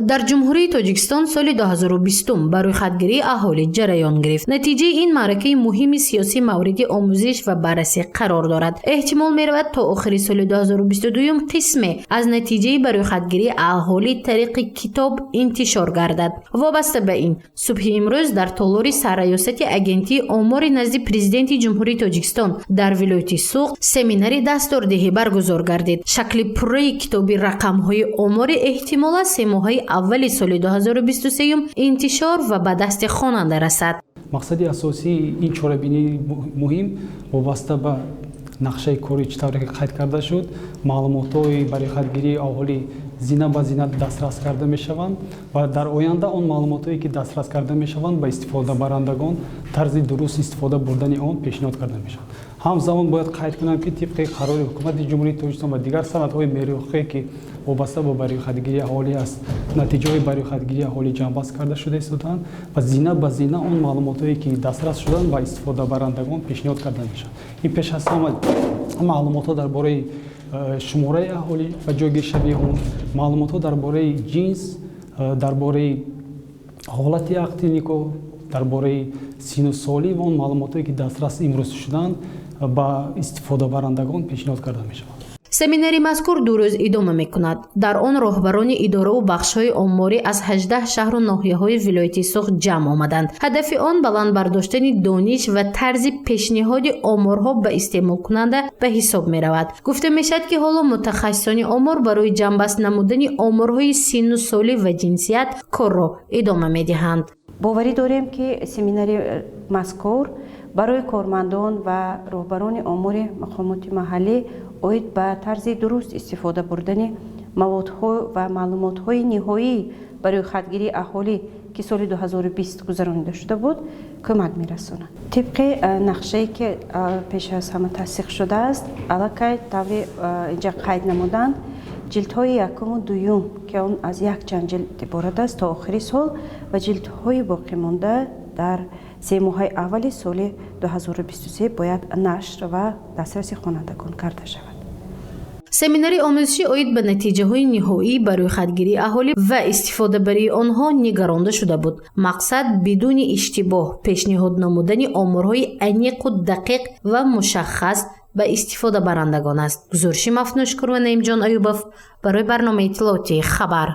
дар ҷумҳурии Тоҷикистон соли 2020 ба рӯйхатгирии аҳолӣ ҷараён гирифт. натиҷаи ин маъракаи муҳими сиёсӣ мавриди омӯзиш ва баррасӣ қарор дорад. эҳтимол меравад то охири соли 2022 қисме аз натиҷаи ба рӯйхатгирии аҳолӣ тариқи китоб интишор гардад. вобаста ба ин субҳи имрӯз дар толори сарраёсати агентии омори назди президенти ҷумҳурии Тоҷикистон дар вилояти Суғд семинари дастурдиҳӣ баргузор гардид. шакли пурраи китоби рақамҳои омори эҳтимол аз 3 моҳаи аввали соли 2023 интишор ва ба дасти хонанда расад. мақсади асосии ин чорабинии муҳим вобаста ба нақшаи кори чӣ тавре ки қайд карда шуд, маълумотҳои ба рӯйхатгирии аҳолӣ зина ба зина дастрас карда мешаванд ва дар оянда он маълумотҳое ки дастрас карда мешаванд ба истифодабарандагон тарзи дуруст истифода бурдани он пешниҳод карда мешавад. ҳамзамон бояд қайд кунам ки тибқи қарори ҳукумати ҷумҳурии Тоҷикистон ва дигар санадҳои мерӯхие ки вобаста ба барӯйхатгирии аҳолӣ аст, натиҷаҳои барӯйхатгирии аҳолӣ ҷамъбаст карда шуда истоданд ва зина ба зина он маълумотҳое ки дастрас шуданд ба истифодабарандагон пешниҳод карда мешавад. ин пеш аз ҳама маълумотҳо дар бораи шумораи аҳолӣ ва ҷойгиршавии он, маълумотҳо дар бораи ҷинс, дар бораи ҳолати ақди никоҳ, дар бораи сину солӣ ва он маълумотҳое ки дастрас имрӯз шуданд ба истифодабарандагон пешниҳод карда мешавад. семинари мазкур 2 рӯз идома мекунад. дар он роҳбарони идораву бахшҳои оморӣ аз 18 шаҳру ноҳияҳои вилояти Суғд ҷамъ омаданд. ҳадафи он баландбардоштани дониш ва тарзи пешниҳоди оморҳо ба истеъмолкунанда ба ҳисоб меравад. гуфта мешавад ки ҳоло мутахассисони омор барои ҷамъбаст намудани оморҳои синну солӣ ва ҷинсият корро идома медиҳанд. боварӣ дорем ки семинари мазкур барои кормандон ва роҳбарони омори мақомоти маҳаллӣ оид ба тарзи дуруст истифода бурдани маводҳо ва маълумотҳои ниҳоӣ ба рӯйхатгирии аҳолӣ ки соли 2020 гузаронида шуда буд кӯмак мерасонад. тибқи нақшае ки пеш аз ҳама тасдиқ шудааст, аллакай таври инҷа қайд намуданд ҷилдҳои якуму дуюм ки он аз якчанд ҷилд иборат аст то охири сол ва ҷилдҳои боқимонда дар 3 моҳаи аввали соли 2023 бояд нашр ва дастраси хонандагон карда шавад. семинари омӯзишӣ оид ба натиҷаҳои ниҳоӣ ба рӯйхатгирии аҳолӣ ва истифодабарии онҳо нигаронда шуда буд. мақсад бидуни иштибоҳ пешниҳод намудани оморҳои аниқу дақиқ ва мушаххас ба истифодабарандагон аст. гузориши Мафнӯшкур ва Наимҷон Аюбов барои барномаи иттилоотии Хабар.